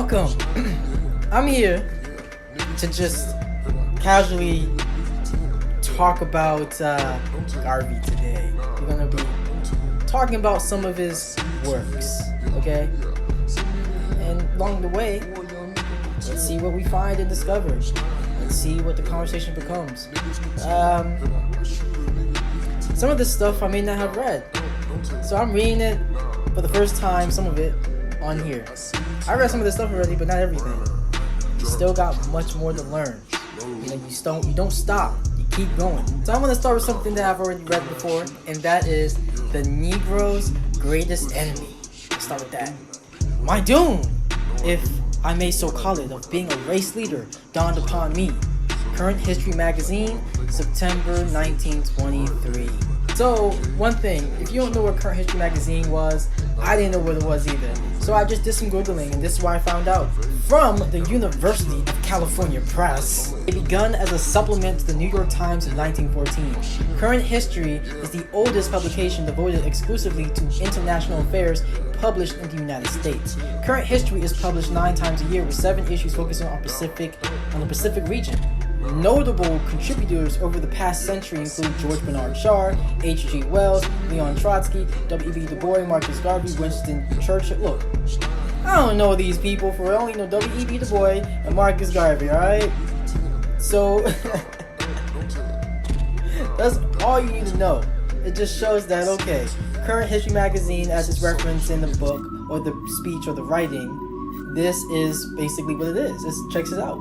welcome. I'm here to just casually talk about Garvey today. We're gonna be talking about some of his works, okay? And along the way, let's see what we find and discover. Let's see what the conversation becomes. Some of this stuff I may not have read, so I'm reading it for the first time, some of it, on here. I read some of this stuff already, but not everything. Still got much more to learn. You don't stop. You keep going. So I'm gonna start with something that I've already read before, and that is the Negro's greatest enemy. Let's start with that. My doom, if I may so call it, of being a race leader dawned upon me. Current History Magazine, September 1923. So, one thing, if you don't know what Current History Magazine was, I didn't know what it was either. So I just did some Googling, and this is what I found out. From the University of California Press, it began as a supplement to the New York Times in 1914. Current History is the oldest publication devoted exclusively to international affairs published in the United States. Current History is published 9 times a year with 7 issues focusing on the Pacific region. Notable contributors over the past century include George Bernard Shaw, H.G. Wells, Leon Trotsky, W.E.B. Du Bois, Marcus Garvey, Winston Churchill. Look, I don't know these people for real. I only know W.E.B. Du Bois and Marcus Garvey, alright? So, that's all you need to know. It just shows that, okay, Current History Magazine, as it's referenced in the book, or the speech, or the writing, this is basically what it is. This checks it out.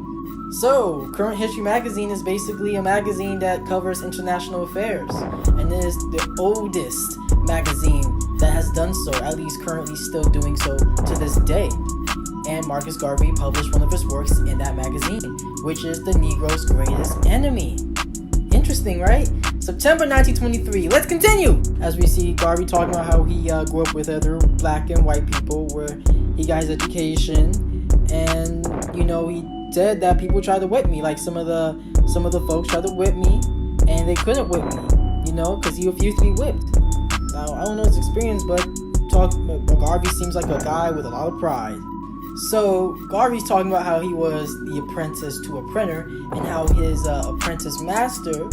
So, Current History Magazine is basically a magazine that covers international affairs, and it is the oldest magazine that has done so, at least currently still doing so to this day. And Marcus Garvey published one of his works in that magazine, which is The Negro's Greatest Enemy. Interesting, right? September 1923. Let's continue! As we see Garvey talking about how he grew up with other black and white people, where he got his education, and, he said that people tried to whip me, like some of the folks tried to whip me, and they couldn't whip me, because he refused to be whipped. Now, I don't know his experience, but Garvey seems like a guy with a lot of pride. So, Garvey's talking about how he was the apprentice to a printer, and how his apprentice master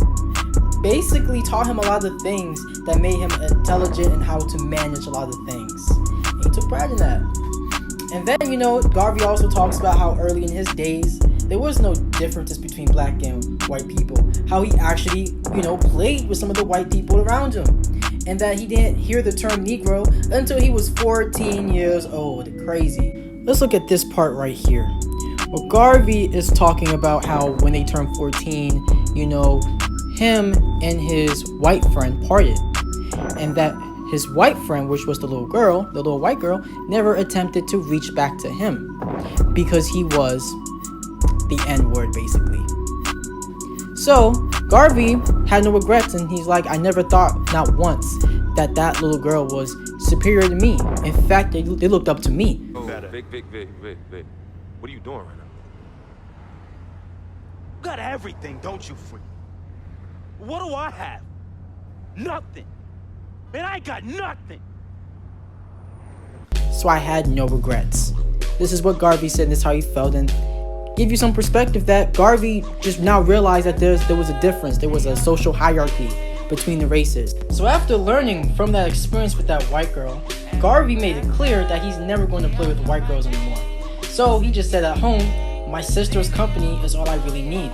basically taught him a lot of things that made him intelligent and how to manage a lot of things. And he took pride in that. And then, Garvey also talks about how early in his days, there was no differences between black and white people. How he actually, played with some of the white people around him. And that he didn't hear the term Negro until he was 14 years old. Crazy. Let's look at this part right here. Well, Garvey is talking about how when they turned 14, him and his white friend parted. And that his white friend, which was the little white girl, never attempted to reach back to him because he was the N-word, basically. So, Garvey had no regrets, and he's like, I never thought, not once, that little girl was superior to me. In fact, they looked up to me. Vic. What are you doing right now? You got everything, don't you, freak? What do I have? Nothing. And I got nothing. So I had no regrets. This is what Garvey said, and this is how he felt, and give you some perspective that Garvey just now realized that there was a difference. There was a social hierarchy between the races. So after learning from that experience with that white girl, Garvey made it clear that he's never going to play with white girls anymore. So he just said at home, my sister's company is all I really need.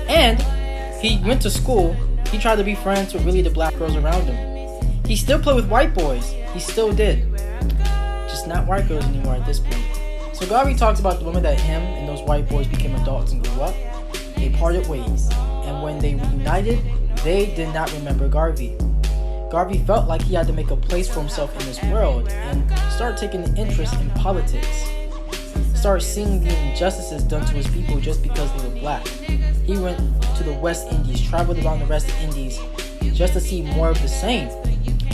And he went to school. He tried to be friends with really the black girls around him. He still played with white boys. He still did. Just not white girls anymore at this point. So Garvey talks about the moment that him and those white boys became adults and grew up. They parted ways. And when they reunited, they did not remember Garvey. Garvey felt like he had to make a place for himself in this world and started taking an interest in politics. Started seeing the injustices done to his people just because they were black. He went to the West Indies, traveled around the West Indies just to see more of the same.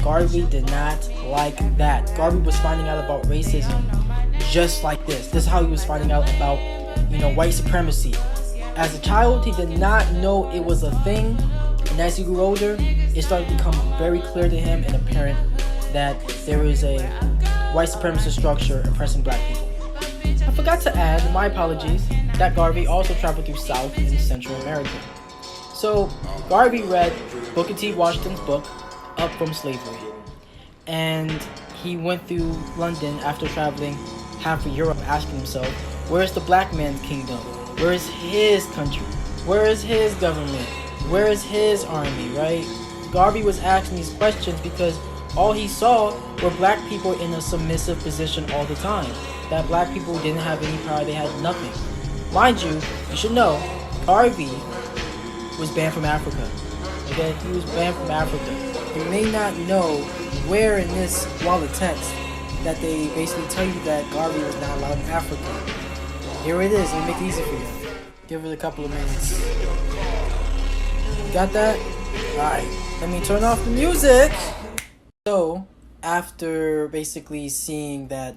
Garvey did not like that. Garvey was finding out about racism just like this. This is how he was finding out about, white supremacy. As a child, he did not know it was a thing, and as he grew older, it started to become very clear to him and apparent that there is a white supremacist structure oppressing black people. I forgot to add, my apologies, that Garvey also traveled through South and Central America. So, Garvey read Booker T. Washington's book, Up from Slavery. And he went through London after traveling half of Europe, asking himself, where's the black man's kingdom? Where is his country? Where is his government? Where is his army, right? Garvey was asking these questions because all he saw were black people in a submissive position all the time. That black people didn't have any power, they had nothing. Mind you, you should know, Garvey was banned from Africa. Okay, he was banned from Africa. You may not know where in this wall of text that they basically tell you that Garvey was not allowed in Africa. Here it is, let me make it easy for you. Give it a couple of minutes. You got that? Alright, let me turn off the music. So, after basically seeing that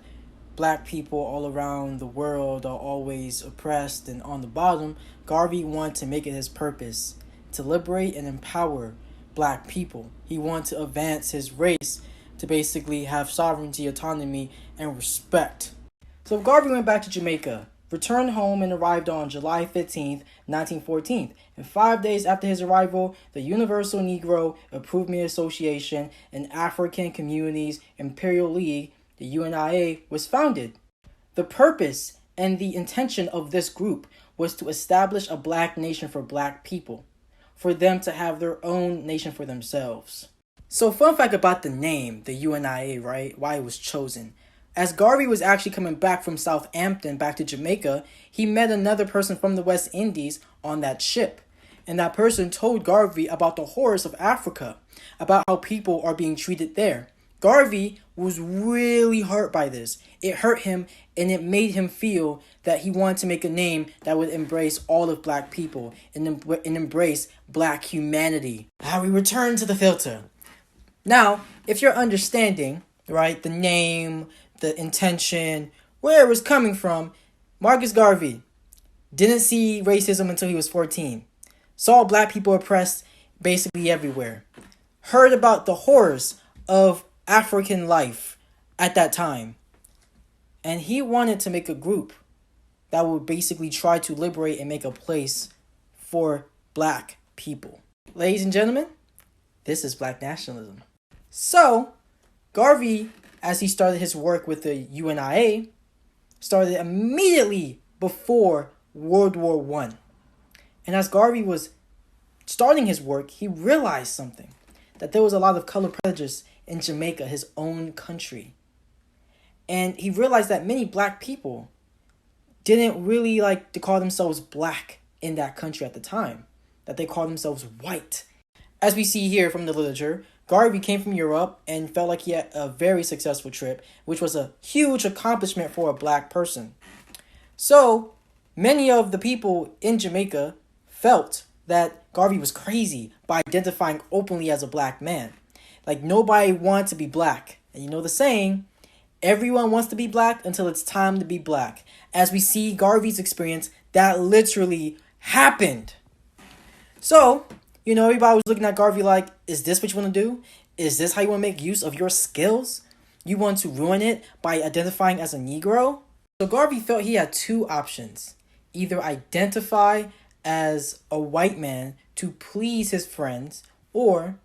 black people all around the world are always oppressed and on the bottom, Garvey wanted to make it his purpose to liberate and empower black people. He wanted to advance his race to basically have sovereignty, autonomy, and respect. So Garvey went back to Jamaica, returned home, and arrived on July 15th, 1914. And 5 days after his arrival, the Universal Negro Improvement Association and African Communities Imperial League, the UNIA, was founded. The purpose and the intention of this group was to establish a black nation for black people, for them to have their own nation for themselves. So fun fact about the name, the UNIA, right? Why it was chosen. As Garvey was actually coming back from Southampton back to Jamaica, he met another person from the West Indies on that ship. And that person told Garvey about the horrors of Africa, about how people are being treated there. Garvey was really hurt by this. It hurt him, and it made him feel that he wanted to make a name that would embrace all of black people and embrace black humanity. Now we return to the filter. Now, if you're understanding, right, the name, the intention, where it was coming from, Marcus Garvey didn't see racism until he was 14. Saw black people oppressed basically everywhere. Heard about the horrors of African life at that time. And he wanted to make a group that would basically try to liberate and make a place for black people. Ladies and gentlemen, this is black nationalism. So, Garvey, as he started his work with the UNIA, started immediately before World War I. And as Garvey was starting his work, he realized something. That there was a lot of color prejudice in Jamaica, his own country. And he realized that many black people didn't really like to call themselves black in that country at the time. That they called themselves white. As we see here from the literature, Garvey came from Europe and felt like he had a very successful trip, which was a huge accomplishment for a black person. So, many of the people in Jamaica felt that Garvey was crazy by identifying openly as a black man. Like, nobody wanted to be black. And you know the saying, everyone wants to be black until it's time to be black. As we see Garvey's experience, that literally happened. So, you know, everybody was looking at Garvey like, is this what you want to do? Is this how you want to make use of your skills? You want to ruin it by identifying as a Negro? So Garvey felt he had two options. Either identify as a white man to please his friends, or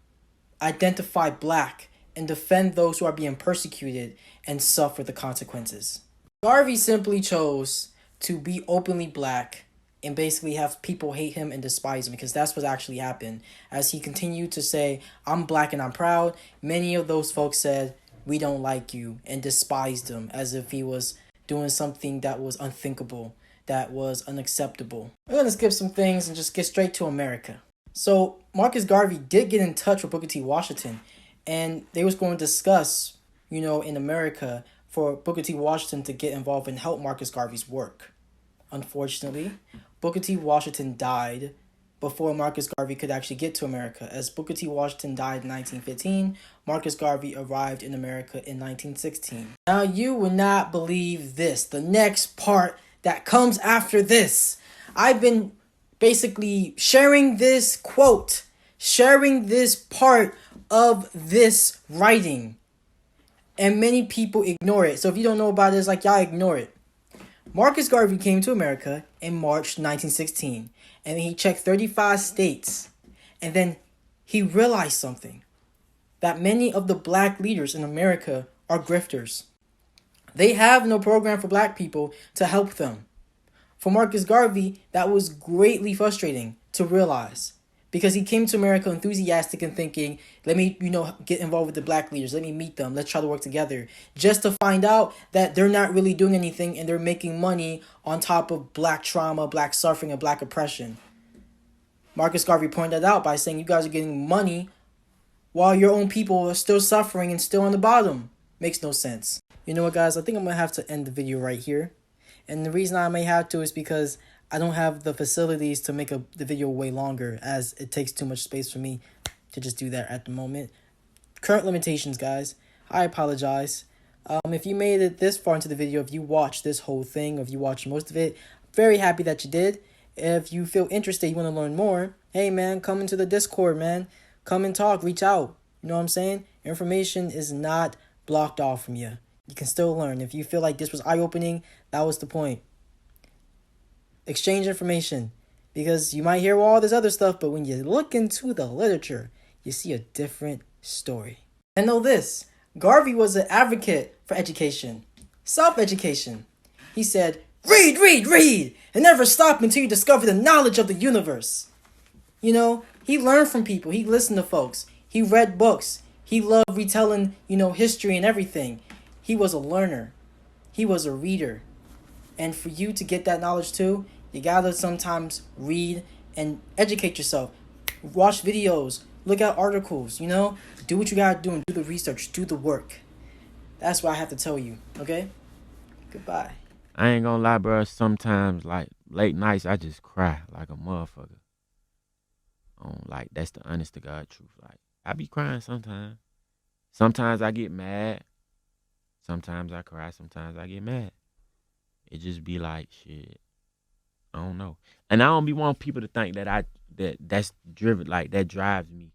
identify black and defend those who are being persecuted and suffer the consequences. Garvey simply chose to be openly black and basically have people hate him and despise him, because that's what actually happened. As he continued to say, I'm black and I'm proud, many of those folks said, we don't like you, and despised him as if he was doing something that was unthinkable, that was unacceptable. We're going to skip some things and just get straight to America. So Marcus Garvey did get in touch with Booker T. Washington, and they was going to discuss, you know, in America for Booker T. Washington to get involved and help Marcus Garvey's work. Unfortunately, Booker T. Washington died before Marcus Garvey could actually get to America. As Booker T. Washington died in 1915, Marcus Garvey arrived in America in 1916. Now, you will not believe this. The next part that comes after this. I've been basically sharing this quote, sharing this part of this writing, and many people ignore it. So if you don't know about it, it's like y'all ignore it. Marcus Garvey came to America in March 1916, and he checked 35 states. And then he realized something, that many of the black leaders in America are grifters. They have no program for black people to help them. For Marcus Garvey, that was greatly frustrating to realize, because he came to America enthusiastic and thinking, let me, get involved with the black leaders. Let me meet them. Let's try to work together. Just to find out that they're not really doing anything and they're making money on top of black trauma, black suffering, and black oppression. Marcus Garvey pointed that out by saying you guys are getting money while your own people are still suffering and still on the bottom. Makes no sense. You know what, guys? I think I'm going to have to end the video right here. And the reason I may have to is because I don't have the facilities to make the video way longer, as it takes too much space for me to just do that at the moment. Current limitations, guys. I apologize. If you made it this far into the video, if you watched this whole thing, or if you watched most of it, very happy that you did. If you feel interested, you want to learn more, hey, man, come into the Discord, man. Come and talk, reach out. You know what I'm saying? Information is not blocked off from you. You can still learn. If you feel like this was eye-opening, that was the point. Exchange information. Because you might hear all this other stuff, but when you look into the literature, you see a different story. And know this, Garvey was an advocate for education. Self-education. He said, read, read, read, and never stop until you discover the knowledge of the universe. He learned from people. He listened to folks. He read books. He loved retelling, history and everything. He was a learner. He was a reader. And for you to get that knowledge too, you gotta sometimes read and educate yourself. Watch videos. Look at articles, Do what you gotta do and do the research. Do the work. That's what I have to tell you, okay? Goodbye. I ain't gonna lie, bro. Sometimes, like, late nights, I just cry like a motherfucker. That's the honest to God truth. Like, I be crying sometimes. Sometimes I get mad. Sometimes I cry. Sometimes I get mad. It just be like, shit, I don't know. And I don't be wanting people to think that that's driven, like, that drives me.